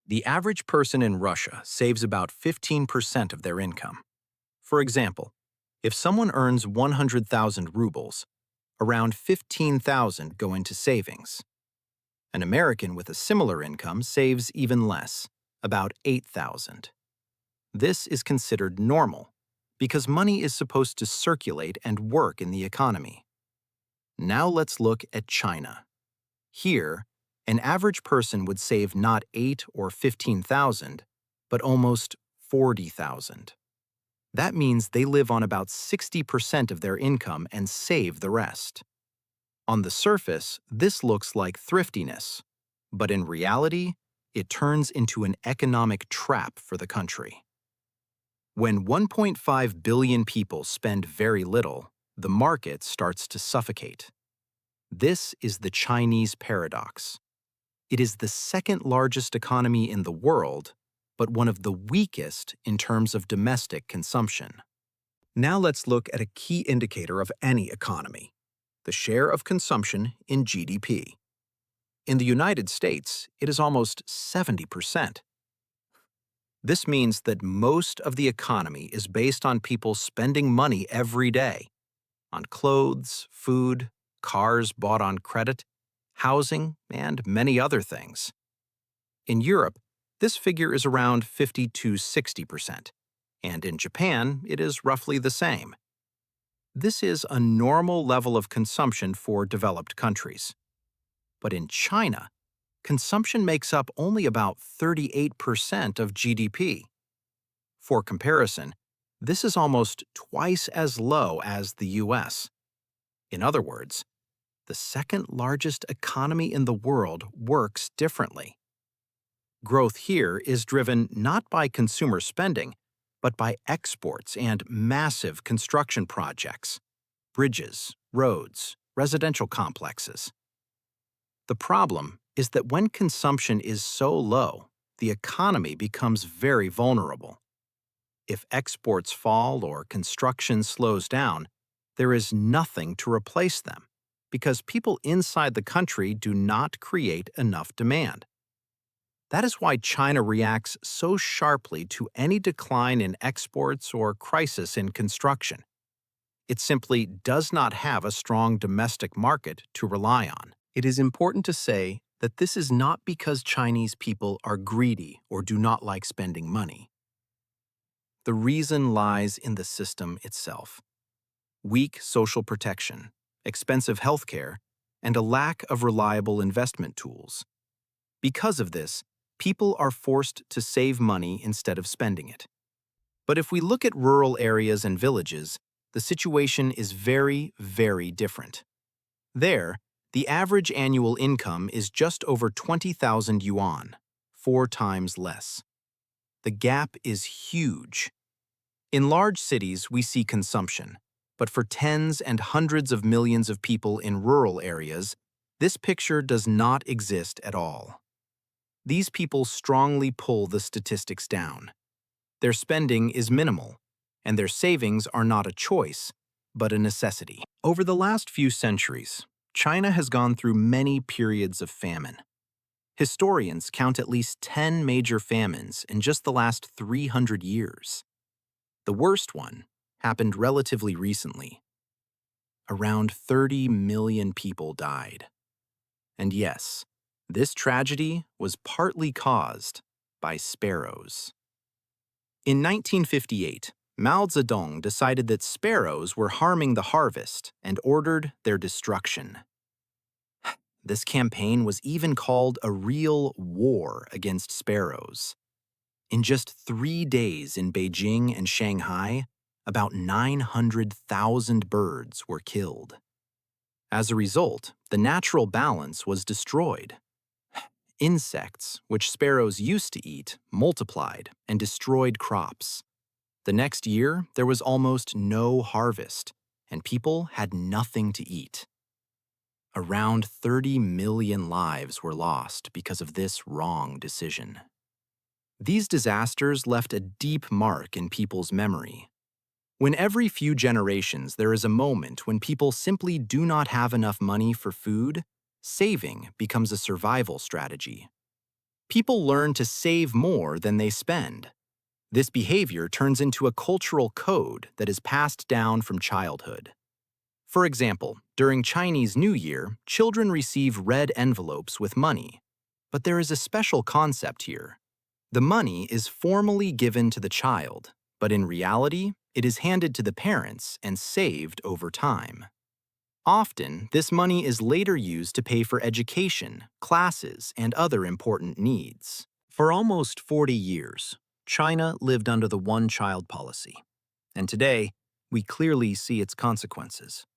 The average person in Russia saves about 15% of their income. For example, if someone earns 100,000 rubles, around 15,000 go into savings. An American with a similar income saves even less, about 8,000. This is considered normal because money is supposed to circulate and work in the economy. Now let's look at China. Here, an average person would save not 8 or 15,000, but almost 40,000. That means they live on about 60% of their income and save the rest. On the surface, this looks like thriftiness, but in reality, it turns into an economic trap for the country. When 1.5 billion people spend very little, the market starts to suffocate. This is the Chinese paradox. It is the second largest economy in the world, but one of the weakest in terms of domestic consumption. Now let's look at a key indicator of any economy: the share of consumption in GDP. In the United States, it is almost 70%. This means that most of the economy is based on people spending money every day on clothes, food, cars bought on credit, housing, and many other things. In Europe, this figure is around 50 to 60%, and in Japan, it is roughly the same. This is a normal level of consumption for developed countries. But in China, consumption makes up only about 38% of GDP. For comparison, this is almost twice as low as the US. In other words, the second largest economy in the world works differently. Growth here is driven not by consumer spending, but by exports and massive construction projects, bridges, roads, residential complexes. The problem is that when consumption is so low, the economy becomes very vulnerable. If exports fall or construction slows down, there is nothing to replace them because people inside the country do not create enough demand. That is why China reacts so sharply to any decline in exports or crisis in construction. It simply does not have a strong domestic market to rely on. It is important to say that this is not because Chinese people are greedy or do not like spending money. The reason lies in the system itself. Weak social protection, expensive healthcare, and a lack of reliable investment tools. Because of this, people are forced to save money instead of spending it. But if we look at rural areas and villages, the situation is very, very different. There, the average annual income is just over 20,000 yuan, 4 times less. The gap is huge. In large cities, we see consumption, but for tens and hundreds of millions of people in rural areas, this picture does not exist at all. These people strongly pull the statistics down. Their spending is minimal, and their savings are not a choice, but a necessity. Over the last few centuries, China has gone through many periods of famine. Historians count at least 10 major famines in just the last 300 years. The worst one happened relatively recently. Around 30 million people died. And yes, this tragedy was partly caused by sparrows. In 1958, Mao Zedong decided that sparrows were harming the harvest and ordered their destruction. This campaign was even called a real war against sparrows. In just 3 days in Beijing and Shanghai, about 900,000 birds were killed. As a result, the natural balance was destroyed. Insects, which sparrows used to eat, multiplied and destroyed crops. The next year, there was almost no harvest, and people had nothing to eat. Around 30 million lives were lost because of this wrong decision. These disasters left a deep mark in people's memory. When every few generations there is a moment when people simply do not have enough money for food, saving becomes a survival strategy. People learn to save more than they spend. This behavior turns into a cultural code that is passed down from childhood. For example, during Chinese New Year, children receive red envelopes with money. But there is a special concept here. The money is formally given to the child, but in reality, it is handed to the parents and saved over time. Often, this money is later used to pay for education, classes, and other important needs. For almost 40 years, China lived under the one-child policy, and today, we clearly see its consequences.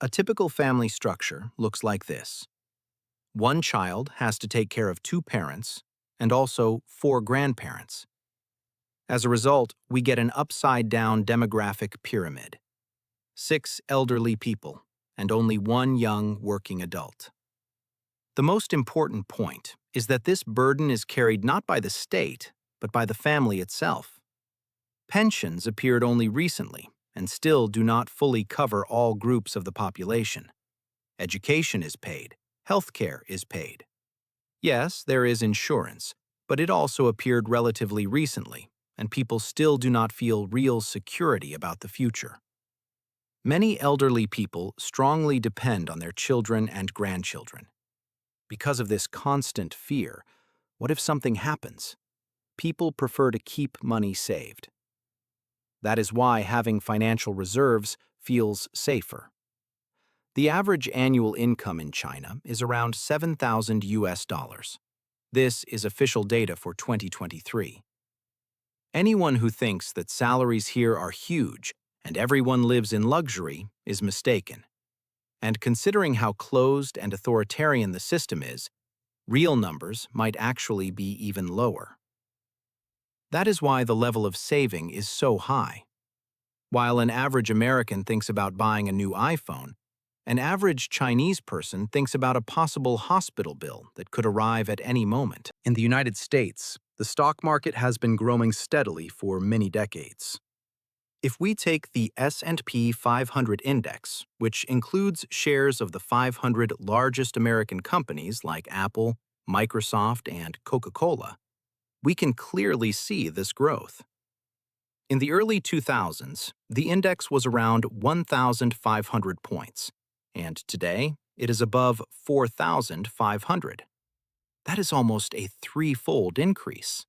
A typical family structure looks like this. One child has to take care of two parents and also four grandparents. As a result, we get an upside-down demographic pyramid. 6 elderly people and only one young working adult. The most important point is that this burden is carried not by the state, but by the family itself. Pensions appeared only recently and still do not fully cover all groups of the population. Education is paid. Healthcare is paid. Yes, there is insurance, but it also appeared relatively recently, and people still do not feel real security about the future. Many elderly people strongly depend on their children and grandchildren. Because of this constant fear, what if something happens? People prefer to keep money saved. That is why having financial reserves feels safer. The average annual income in China is around 7,000 US dollars. This is official data for 2023. Anyone who thinks that salaries here are huge and everyone lives in luxury is mistaken. And considering how closed and authoritarian the system is, real numbers might actually be even lower. That is why the level of saving is so high. While an average American thinks about buying a new iPhone, an average Chinese person thinks about a possible hospital bill that could arrive at any moment. In the United States, the stock market has been growing steadily for many decades. If we take the S&P 500 index, which includes shares of the 500 largest American companies like Apple, Microsoft, and Coca-Cola, we can clearly see this growth. In the early 2000s, the index was around 1,500 points, and today it is above 4,500. That is almost a threefold increase.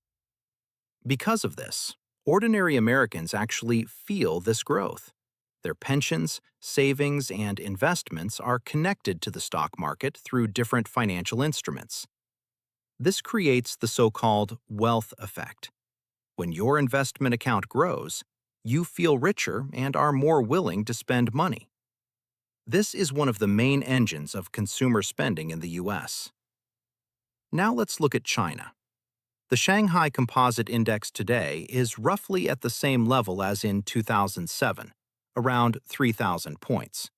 Because of this, ordinary Americans actually feel this growth. Their pensions, savings, and investments are connected to the stock market through different financial instruments. This creates the so-called wealth effect. When your investment account grows, you feel richer and are more willing to spend money. This is one of the main engines of consumer spending in the US. Now let's look at China. The Shanghai Composite Index today is roughly at the same level as in 2007, around 3,000 points.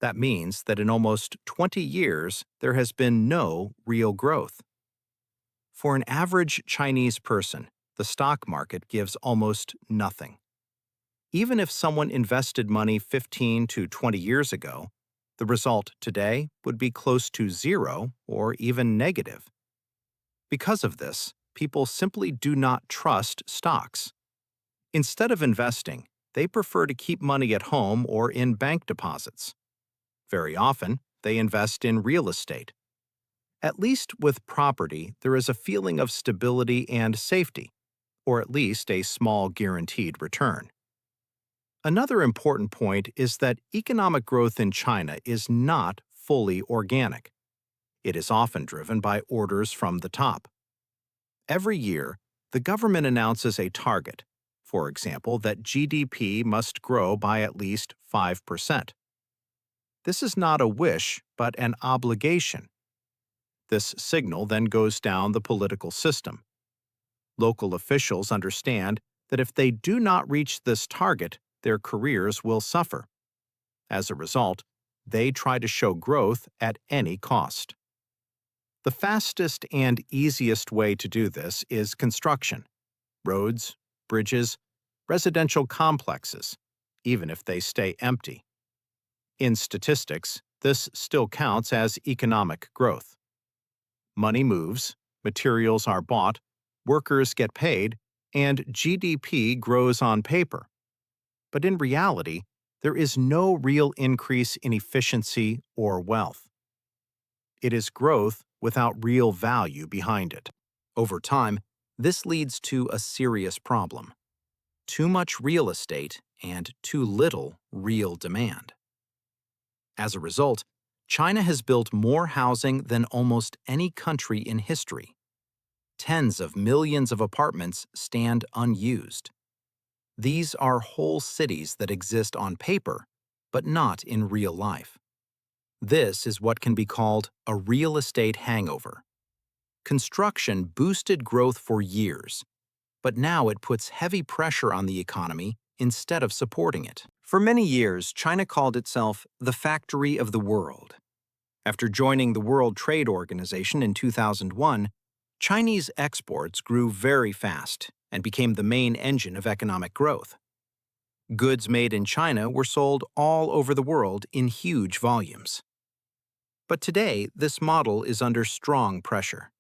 That means that in almost 20 years, there has been no real growth. For an average Chinese person, the stock market gives almost nothing. Even if someone invested money 15 to 20 years ago, the result today would be close to zero or even negative. Because of this, people simply do not trust stocks. Instead of investing, they prefer to keep money at home or in bank deposits. Very often, they invest in real estate. At least with property, there is a feeling of stability and safety, or at least a small guaranteed return. Another important point is that economic growth in China is not fully organic. It is often driven by orders from the top. Every year, the government announces a target, for example, that GDP must grow by at least 5%. This is not a wish, but an obligation. This signal then goes down the political system. Local officials understand that if they do not reach this target, their careers will suffer. As a result, they try to show growth at any cost. The fastest and easiest way to do this is construction: roads, bridges, residential complexes, even if they stay empty. In statistics, this still counts as economic growth. Money moves, materials are bought, workers get paid, and GDP grows on paper. But in reality, there is no real increase in efficiency or wealth. It is growth without real value behind it. Over time, this leads to a serious problem: too much real estate and too little real demand. As a result, China has built more housing than almost any country in history. Tens of millions of apartments stand unused. These are whole cities that exist on paper, but not in real life. This is what can be called a real estate hangover. Construction boosted growth for years, but now it puts heavy pressure on the economy instead of supporting it. For many years, China called itself the factory of the world. After joining the World Trade Organization in 2001, Chinese exports grew very fast and became the main engine of economic growth. Goods made in China were sold all over the world in huge volumes. But today, this model is under strong pressure.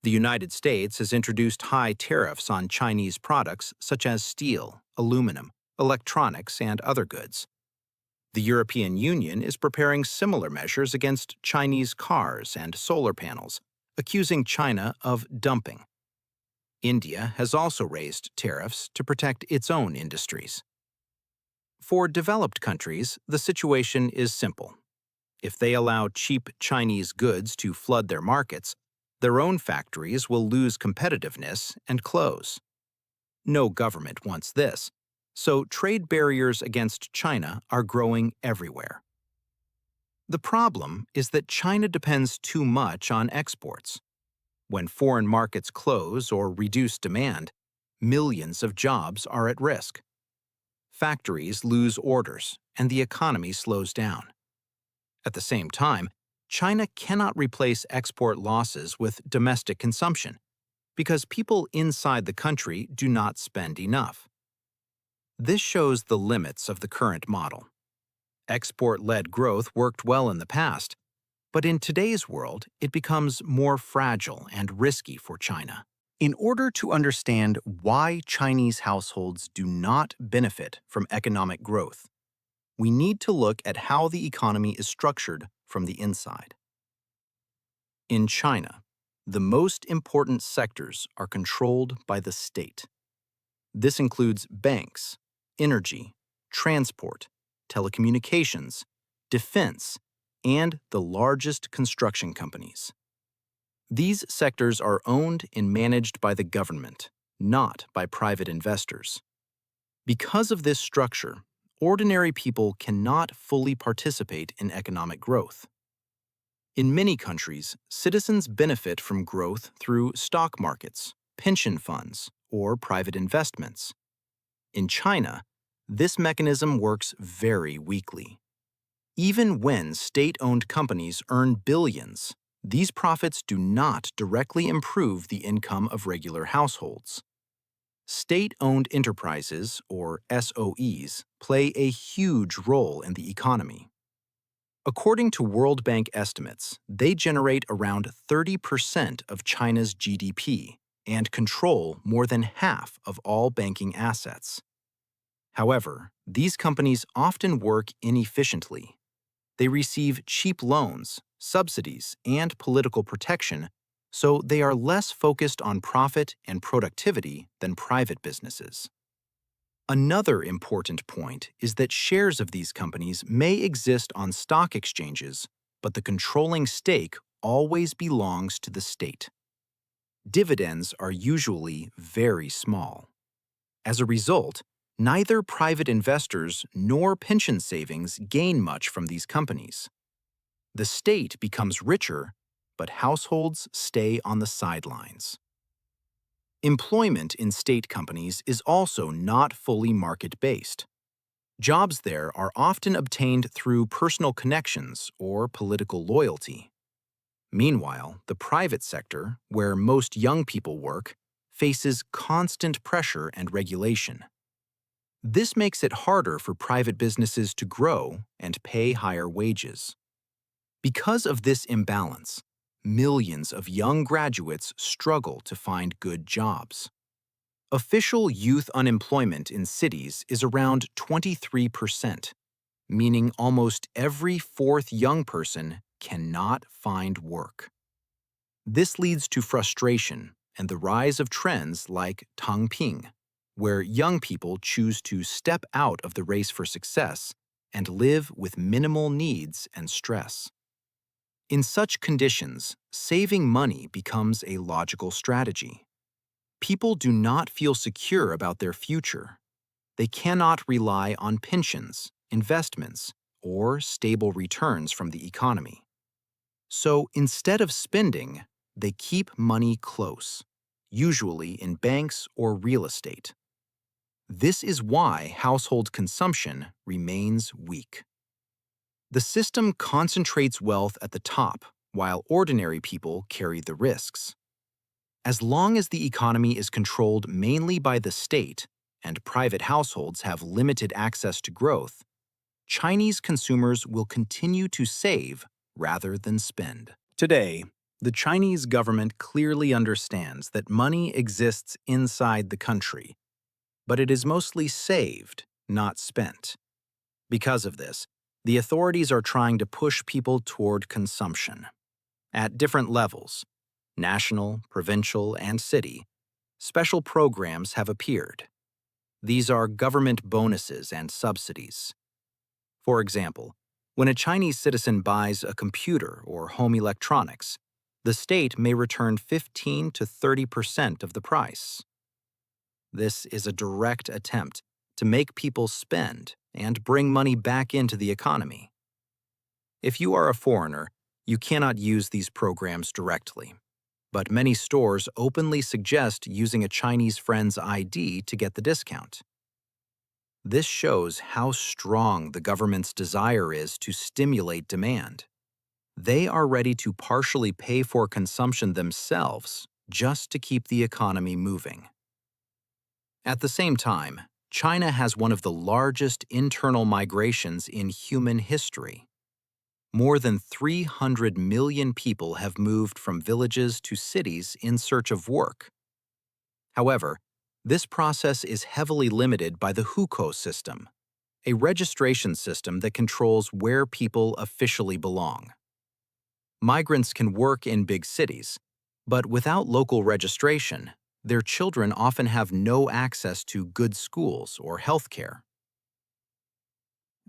The United States has introduced high tariffs on Chinese products such as steel, aluminum, electronics, and other goods. The European Union is preparing similar measures against Chinese cars and solar panels, accusing China of dumping. India has also raised tariffs to protect its own industries. For developed countries, the situation is simple. If they allow cheap Chinese goods to flood their markets, their own factories will lose competitiveness and close. No government wants this, so trade barriers against China are growing everywhere. The problem is that China depends too much on exports. When foreign markets close or reduce demand, millions of jobs are at risk. Factories lose orders, and the economy slows down. At the same time, China cannot replace export losses with domestic consumption because people inside the country do not spend enough. This shows the limits of the current model. Export-led growth worked well in the past, but in today's world, it becomes more fragile and risky for China. In order to understand why Chinese households do not benefit from economic growth, we need to look at how the economy is structured from the inside. In China, the most important sectors are controlled by the state. This includes banks, energy, transport, telecommunications, defense, and the largest construction companies. These sectors are owned and managed by the government, not by private investors. Because of this structure, ordinary people cannot fully participate in economic growth. In many countries, citizens benefit from growth through stock markets, pension funds, or private investments. In China, this mechanism works very weakly. Even when state-owned companies earn billions, these profits do not directly improve the income of regular households. State-owned enterprises, or SOEs, play a huge role in the economy. According to World Bank estimates, they generate around 30% of China's GDP and control more than half of all banking assets. However, these companies often work inefficiently. They receive cheap loans, subsidies, and political protection, so they are less focused on profit and productivity than private businesses. Another important point is that shares of these companies may exist on stock exchanges, but the controlling stake always belongs to the state. Dividends are usually very small. As a result, neither private investors nor pension savings gain much from these companies. The state becomes richer, but households stay on the sidelines. Employment in state companies is also not fully market-based. Jobs there are often obtained through personal connections or political loyalty. Meanwhile, the private sector, where most young people work, faces constant pressure and regulation. This makes it harder for private businesses to grow and pay higher wages. Because of this imbalance, millions of young graduates struggle to find good jobs. Official youth unemployment in cities is around 23%, meaning almost every fourth young person cannot find work. This leads to frustration and the rise of trends like Tangping, where young people choose to step out of the race for success and live with minimal needs and stress. In such conditions, saving money becomes a logical strategy. People do not feel secure about their future. They cannot rely on pensions, investments, or stable returns from the economy. So instead of spending, they keep money close, usually in banks or real estate. This is why household consumption remains weak. The system concentrates wealth at the top, while ordinary people carry the risks. As long as the economy is controlled mainly by the state and private households have limited access to growth, Chinese consumers will continue to save rather than spend. Today, the Chinese government clearly understands that money exists inside the country, but it is mostly saved, not spent. Because of this, the authorities are trying to push people toward consumption. At different levels, national, provincial, and city, special programs have appeared. These are government bonuses and subsidies. For example, when a Chinese citizen buys a computer or home electronics, the state may return 15 to 30% of the price. This is a direct attempt to make people spend and bring money back into the economy. If you are a foreigner, you cannot use these programs directly, but many stores openly suggest using a Chinese friend's ID to get the discount. This shows how strong the government's desire is to stimulate demand. They are ready to partially pay for consumption themselves just to keep the economy moving. At the same time, China has one of the largest internal migrations in human history. More than 300 million people have moved from villages to cities in search of work. However, this process is heavily limited by the hukou system, a registration system that controls where people officially belong. Migrants can work in big cities, but without local registration, their children often have no access to good schools or health care.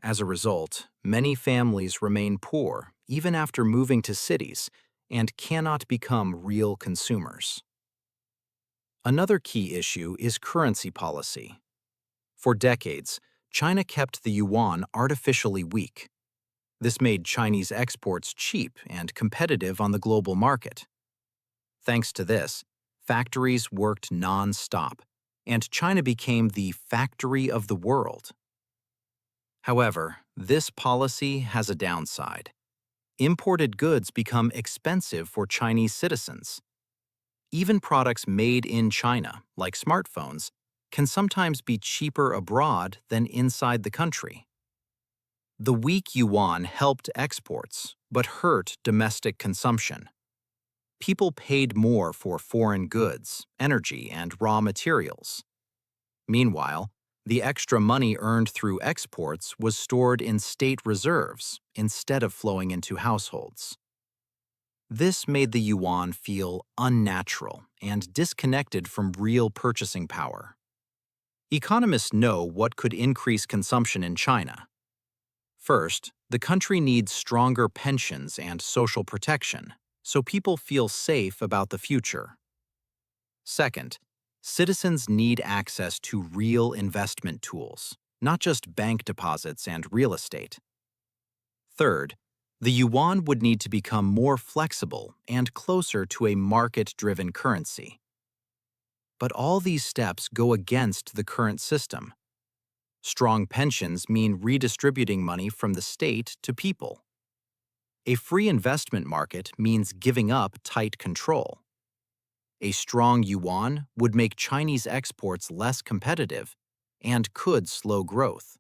As a result, many families remain poor even after moving to cities and cannot become real consumers. Another key issue is currency policy. For decades, China kept the yuan artificially weak. This made Chinese exports cheap and competitive on the global market. Thanks to this, factories worked non-stop, and China became the factory of the world. However, this policy has a downside. Imported goods become expensive for Chinese citizens. Even products made in China, like smartphones, can sometimes be cheaper abroad than inside the country. The weak yuan helped exports, but hurt domestic consumption. People paid more for foreign goods, energy, and raw materials. Meanwhile, the extra money earned through exports was stored in state reserves instead of flowing into households. This made the yuan feel unnatural and disconnected from real purchasing power. Economists know what could increase consumption in China. First, the country needs stronger pensions and social protection, so people feel safe about the future. Second, citizens need access to real investment tools, not just bank deposits and real estate. Third, the yuan would need to become more flexible and closer to a market-driven currency. But all these steps go against the current system. Strong pensions mean redistributing money from the state to people. A free investment market means giving up tight control. A strong yuan would make Chinese exports less competitive and could slow growth.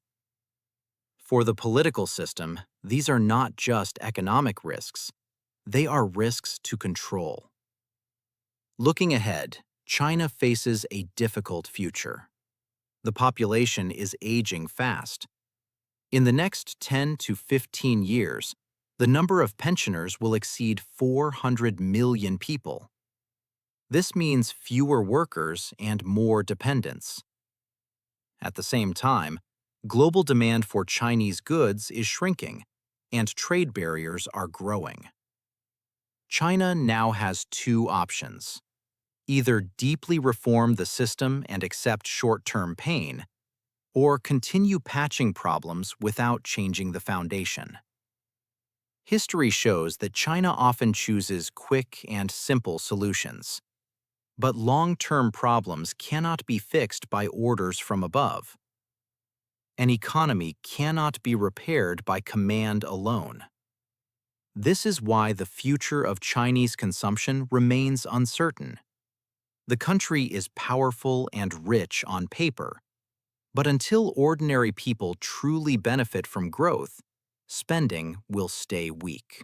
For the political system, these are not just economic risks. They are risks to control. Looking ahead, China faces a difficult future. The population is aging fast. In the next 10 to 15 years, the number of pensioners will exceed 400 million people. This means fewer workers and more dependents. At the same time, global demand for Chinese goods is shrinking, and trade barriers are growing. China now has two options: either deeply reform the system and accept short-term pain, or continue patching problems without changing the foundation. History shows that China often chooses quick and simple solutions. But long-term problems cannot be fixed by orders from above. An economy cannot be repaired by command alone. This is why the future of Chinese consumption remains uncertain. The country is powerful and rich on paper, but until ordinary people truly benefit from growth, spending will stay weak.